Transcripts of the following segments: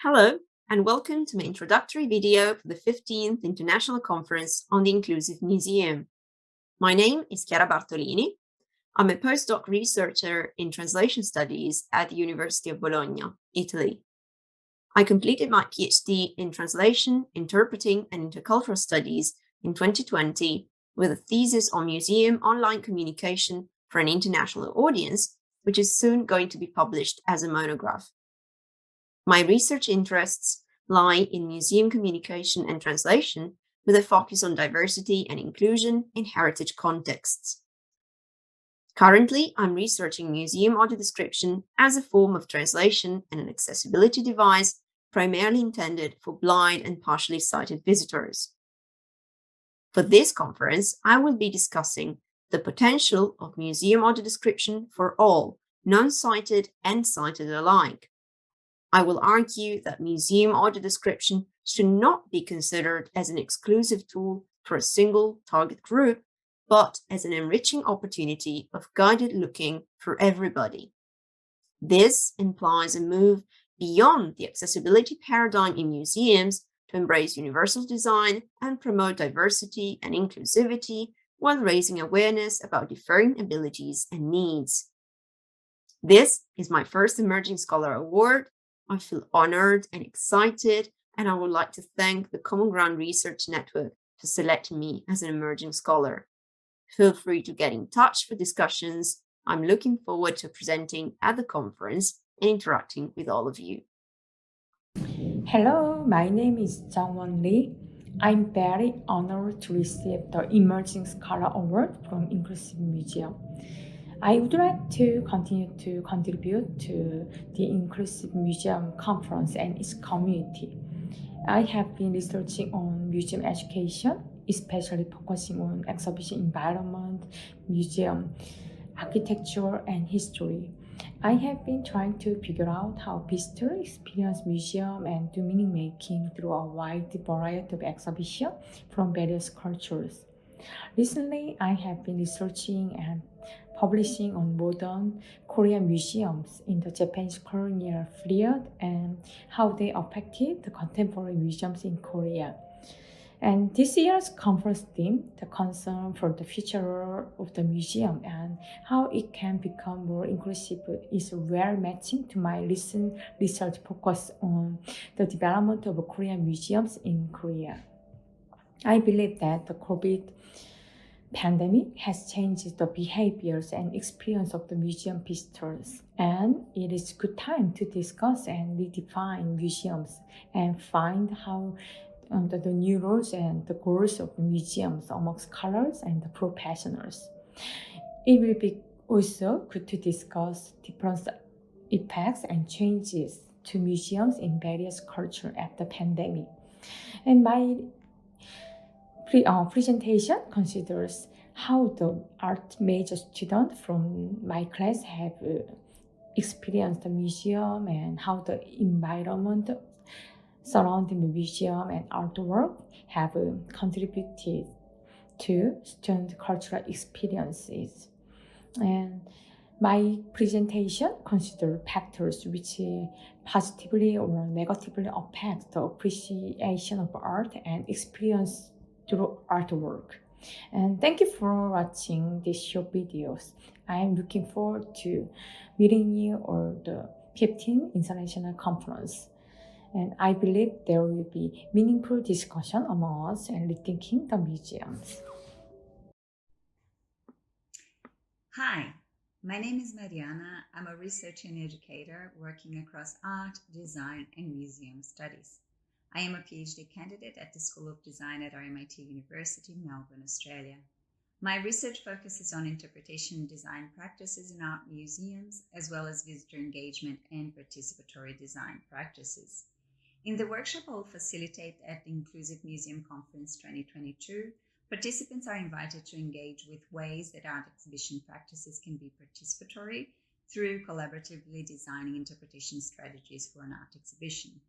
Hello, and welcome to my introductory video for the 15th International Conference on the Inclusive Museum. My name is Chiara Bartolini. I'm a postdoc researcher in translation studies at the University of Bologna, Italy. I completed my PhD in translation, interpreting, and intercultural studies in 2020 with a thesis on museum online communication for an international audience, which is soon going to be published as a monograph. My research interests lie in museum communication and translation with a focus on diversity and inclusion in heritage contexts. Currently, I'm researching museum audio description as a form of translation and an accessibility device primarily intended for blind and partially sighted visitors. For this conference, I will be discussing the potential of museum audio description for all, non-sighted and sighted alike. I will argue that museum audio description should not be considered as an exclusive tool for a single target group, but as an enriching opportunity of guided looking for everybody. This implies a move beyond the accessibility paradigm in museums to embrace universal design and promote diversity and inclusivity while raising awareness about differing abilities and needs. This is my first Emerging Scholar Award. I feel honored and excited, and I would like to thank the Common Ground Research Network for selecting me as an Emerging Scholar. Feel free to get in touch for discussions. I'm looking forward to presenting at the conference and interacting with all of you. Hello, my name is Jongwon Lee. I'm very honored to receive the Emerging Scholar Award from Inclusive Museum. I would like to continue to contribute to the Inclusive Museum Conference and its community. I have been researching on museum education, especially focusing on exhibition environment, museum architecture, and history. I have been trying to figure out how visitors experience museum and do meaning making through a wide variety of exhibitions from various cultures. Recently, I have been researching and publishing on modern Korean museums in the Japanese colonial period and how they affected the contemporary museums in Korea. And this year's conference theme, the concern for the future of the museum and how it can become more inclusive, is well matching to my recent research focus on the development of Korean museums in Korea. I believe that the COVID pandemic has changed the behaviors and experience of the museum visitors, and it is a good time to discuss and redefine museums and find how the new roles and the goals of the museums amongst scholars and the professionals. It will be also good to discuss different effects and changes to museums in various cultures after the pandemic. And my presentation considers how the art major students from my class have experienced the museum and how the environment surrounding the museum and artwork have contributed to student cultural experiences. And my presentation considers factors which positively or negatively affect the appreciation of art and experience through artwork. And thank you for watching these short videos. I am looking forward to meeting you at the 15th International Conference. And I believe there will be meaningful discussion among us and rethinking the museums. Hi, my name is Mariana. I'm a researcher and educator working across art, design, and museum studies. I am a PhD candidate at the School of Design at RMIT University, Melbourne, Australia. My research focuses on interpretation and design practices in art museums, as well as visitor engagement and participatory design practices. In the workshop I will facilitate at the Inclusive Museum Conference 2022, participants are invited to engage with ways that art exhibition practices can be participatory through collaboratively designing interpretation strategies for an art exhibition.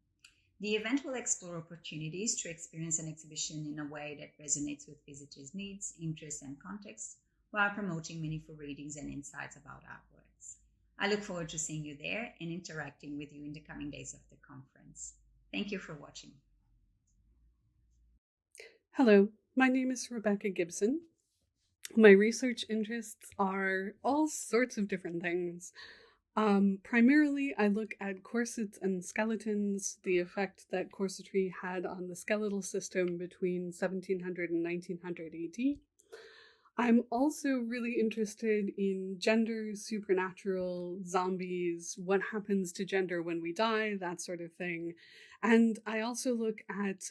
The event will explore opportunities to experience an exhibition in a way that resonates with visitors' needs, interests, and contexts, while promoting meaningful readings and insights about artworks. I look forward to seeing you there and interacting with you in the coming days of the conference. Thank you for watching. Hello, my name is Rebecca Gibson. My research interests are all sorts of different things. Primarily, I look at corsets and skeletons, the effect that corsetry had on the skeletal system between 1700 and 1900 AD. I'm also really interested in gender, supernatural, zombies, what happens to gender when we die, that sort of thing. And I also look at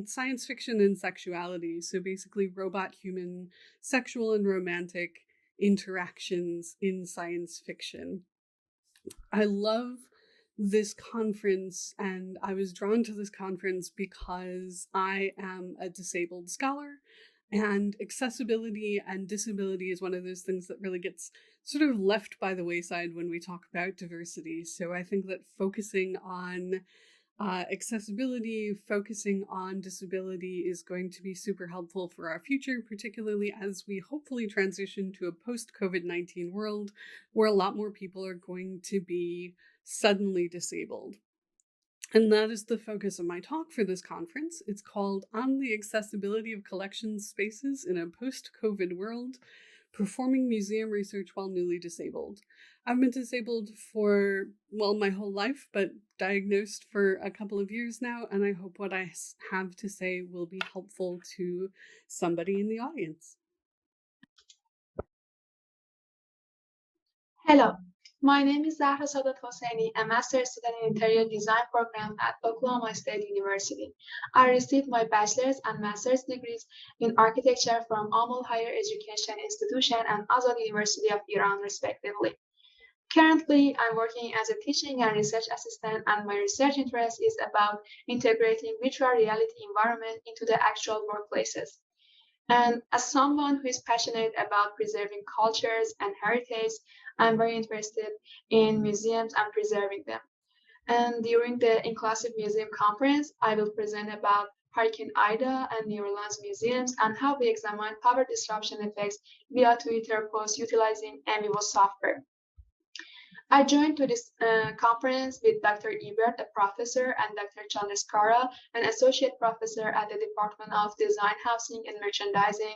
science fiction and sexuality, so basically robot-human sexual and romantic interactions in science fiction. I love this conference, and I was drawn to this conference because I am a disabled scholar, and accessibility and disability is one of those things that really gets sort of left by the wayside when we talk about diversity. So I think that focusing on accessibility, focusing on disability is going to be super helpful for our future, particularly as we hopefully transition to a post-COVID-19 world where a lot more people are going to be suddenly disabled. And that is the focus of my talk for this conference. It's called On the Accessibility of Collection Spaces in a Post-COVID World, Performing Museum Research While Newly Disabled. I've been disabled for, well, my whole life, but diagnosed for a couple of years now, and I hope what I have to say will be helpful to somebody in the audience. Hello, my name is Zahra Sodochehi, a master's student in interior design program at Oklahoma State University. I received my bachelor's and master's degrees in architecture from Amol Higher Education Institution and Azad University of Iran, respectively. Currently, I'm working as a teaching and research assistant, and my research interest is about integrating virtual reality environment into the actual workplaces. And as someone who is passionate about preserving cultures and heritage, I'm very interested in museums and preserving them. And during the Inclusive Museum Conference, I will present about Hurricane Ida and New Orleans museums and how we examine power disruption effects via Twitter posts utilizing MVivo software. I joined to this conference with Dr. Ebert, a professor, and Dr. Chandraskara, an associate professor at the Department of Design, Housing, and Merchandising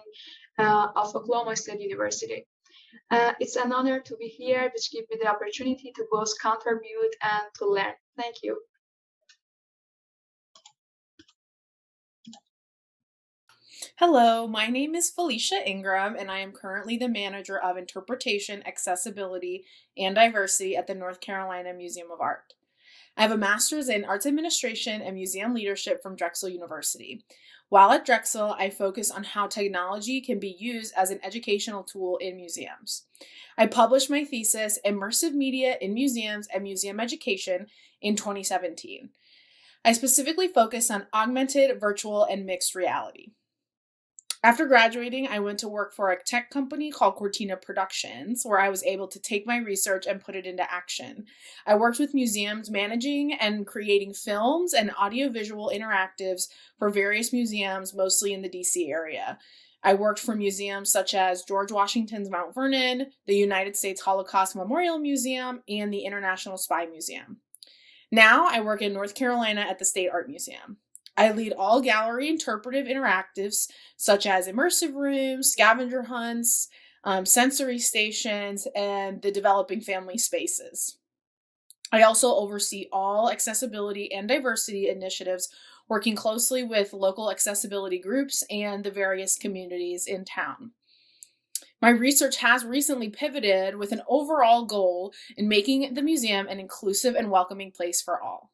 of Oklahoma State University. It's an honor to be here, which gives me the opportunity to both contribute and to learn. Thank you. Hello, my name is Felicia Ingram, and I am currently the manager of Interpretation, Accessibility, and Diversity at the North Carolina Museum of Art. I have a master's in Arts Administration and Museum Leadership from Drexel University. While at Drexel, I focus on how technology can be used as an educational tool in museums. I published my thesis, Immersive Media in Museums and Museum Education, in 2017. I specifically focused on augmented, virtual, and mixed reality. After graduating, I went to work for a tech company called Cortina Productions, where I was able to take my research and put it into action. I worked with museums managing and creating films and audiovisual interactives for various museums, mostly in the DC area. I worked for museums such as George Washington's Mount Vernon, the United States Holocaust Memorial Museum, and the International Spy Museum. Now I work in North Carolina at the State Art Museum. I lead all gallery interpretive interactives such as immersive rooms, scavenger hunts, sensory stations, and the developing family spaces. I also oversee all accessibility and diversity initiatives, working closely with local accessibility groups and the various communities in town. My research has recently pivoted with an overall goal in making the museum an inclusive and welcoming place for all.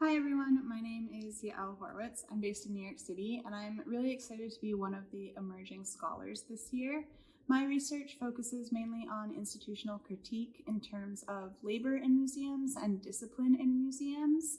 Hi everyone, my name is Yael Horowitz. I'm based in New York City, and I'm really excited to be one of the Emerging Scholars this year. My research focuses mainly on institutional critique in terms of labor in museums and discipline in museums.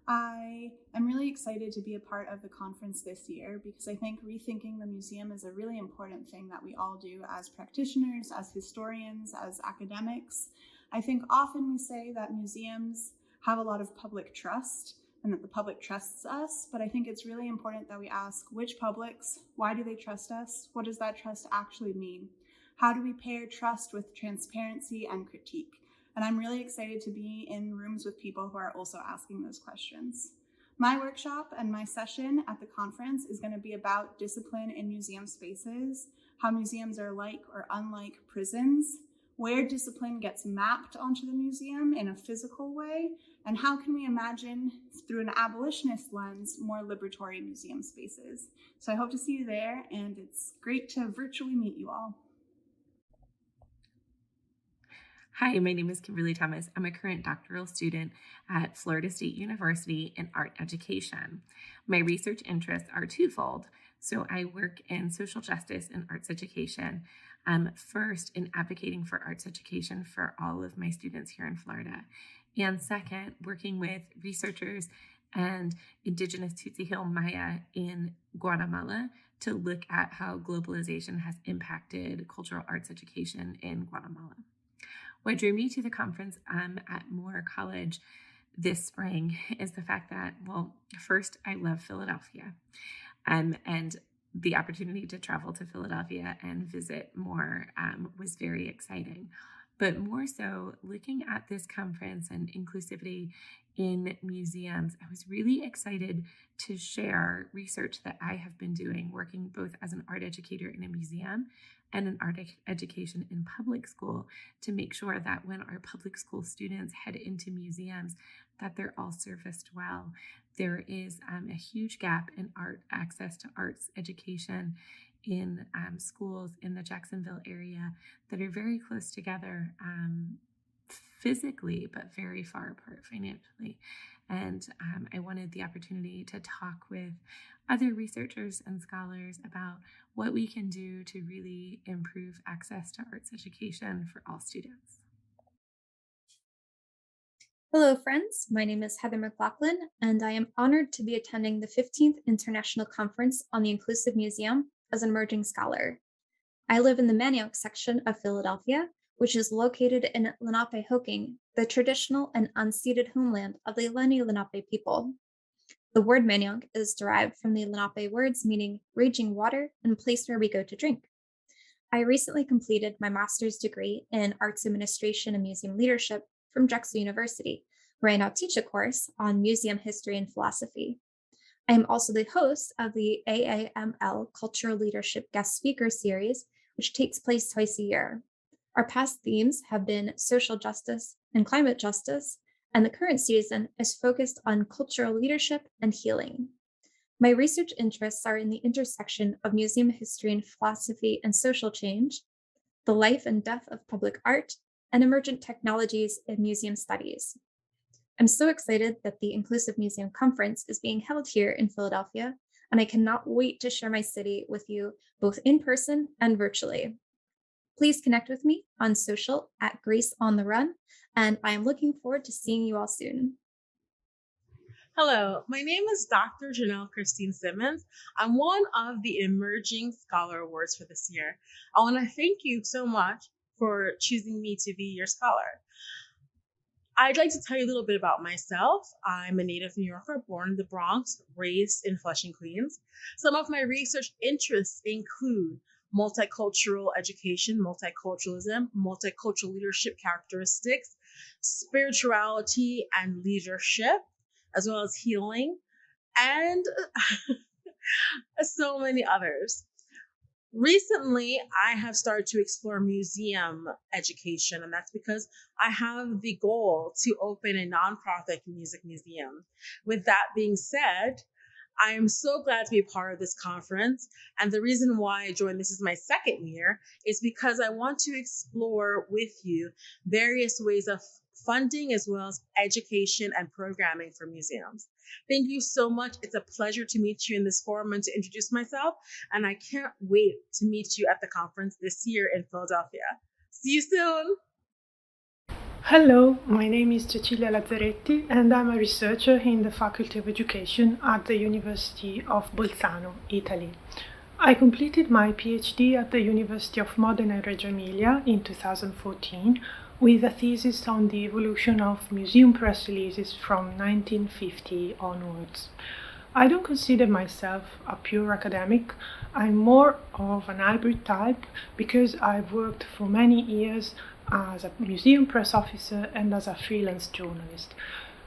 I am really excited to be a part of the conference this year because I think rethinking the museum is a really important thing that we all do as practitioners, as historians, as academics. I think often we say that museums have a lot of public trust and that the public trusts us, but I think it's really important that we ask which publics, why do they trust us? What does that trust actually mean? How do we pair trust with transparency and critique? and I'm really excited to be in rooms with people who are also asking those questions. My workshop and my session at the conference is going to be about discipline in museum spaces, how museums are like or unlike prisons, where discipline gets mapped onto the museum in a physical way, and how can we imagine, through an abolitionist lens, more liberatory museum spaces. So I hope to see you there, and it's great to virtually meet you all. Hi, my name is Kimberly Thomas. I'm a current doctoral student at Florida State University in art education. My research interests are twofold. So I work in social justice and arts education, first in advocating for arts education for all of my students here in Florida, and second, working with researchers and indigenous Tutsi Hill Maya in Guatemala to look at how globalization has impacted cultural arts education in Guatemala. What drew me to the conference at Moore College this spring is the fact that, well, first, I love Philadelphia, and the opportunity to travel to Philadelphia and visit Moore was very exciting. But more so, looking at this conference and inclusivity in museums, I was really excited to share research that I have been doing, working both as an art educator in a museum and an art education in public school, to make sure that when our public school students head into museums, that they're all serviced well. There is a huge gap in access to arts education in schools in the Jacksonville area that are very close together physically, but very far apart financially. And I wanted the opportunity to talk with other researchers and scholars about what we can do to really improve access to arts education for all students. Hello, friends. My name is Heather McLaughlin, and I am honored to be attending the 15th International Conference on the Inclusive Museum as an emerging scholar. I live in the Manioc section of Philadelphia, which is located in Lenape-Hoking, the traditional and unceded homeland of the Lenni Lenape people. The word Manioc is derived from the Lenape words meaning raging water and place where we go to drink. I recently completed my master's degree in arts administration and museum leadership from Drexel University, where I now teach a course on museum history and philosophy. I am also the host of the AAML Cultural Leadership Guest Speaker Series, which takes place twice a year. Our past themes have been social justice and climate justice, and the current season is focused on cultural leadership and healing. My research interests are in the intersection of museum history and philosophy and social change, the life and death of public art, and emergent technologies in museum studies. I'm so excited that the Inclusive Museum Conference is being held here in Philadelphia, and I cannot wait to share my city with you both in person and virtually. Please connect with me on social at Grace on the Run, and I am looking forward to seeing you all soon. Hello, my name is Dr. Janelle Christine Simmons. I'm one of the Emerging Scholar Awards for this year. I want to thank you so much for choosing me to be your scholar. I'd like to tell you a little bit about myself. I'm a native New Yorker, born in the Bronx, raised in Flushing, Queens. Some of my research interests include multicultural education, multiculturalism, multicultural leadership characteristics, spirituality and leadership, as well as healing, and so many others. Recently, I have started to explore museum education, and that's because I have the goal to open a nonprofit music museum. With that being said, I am so glad to be a part of this conference, and the reason why I joined, this is my second year, is because I want to explore with you various ways of funding as well as education and programming for museums. Thank you so much. It's a pleasure to meet you in this forum and to introduce myself, and I can't wait to meet you at the conference this year in Philadelphia. See you soon. Hello, my name is Claudia Lazaretti, and I'm a researcher in the Faculty of Education at the University of Bolzano, Italy. I completed my PhD at the University of Modena and Reggio Emilia in 2014 with a thesis on the evolution of museum press releases from 1950 onwards. I don't consider myself a pure academic. I'm more of an hybrid type because I've worked for many years as a museum press officer, and as a freelance journalist.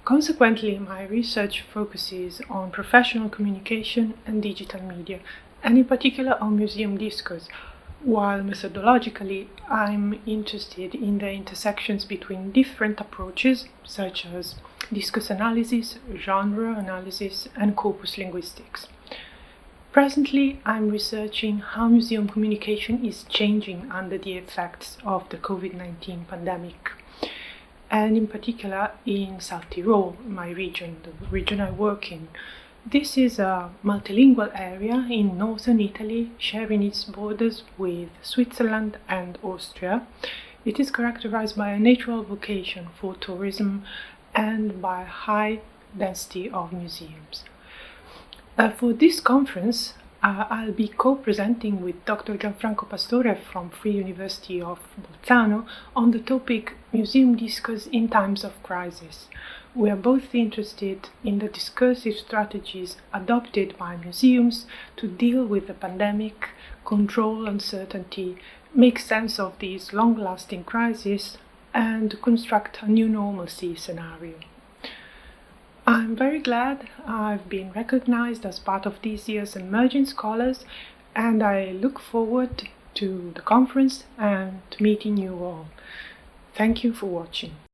Consequently, my research focuses on professional communication and digital media, and in particular on museum discourse, while methodologically I'm interested in the intersections between different approaches such as discourse analysis, genre analysis, and corpus linguistics. Presently, I'm researching how museum communication is changing under the effects of the COVID-19 pandemic, and in particular in South Tyrol, my region, the region I work in. This is a multilingual area in northern Italy, sharing its borders with Switzerland and Austria. It is characterized by a natural vocation for tourism and by a high density of museums. For this conference, I'll be co-presenting with Dr. Gianfranco Pastore from Free University of Bolzano on the topic Museum Discourse in Times of Crisis. We are both interested in the discursive strategies adopted by museums to deal with the pandemic, control uncertainty, make sense of these long-lasting crises, and construct a new normalcy scenario. I'm very glad I've been recognized as part of this year's Emerging Scholars, and I look forward to the conference and to meeting you all. Thank you for watching.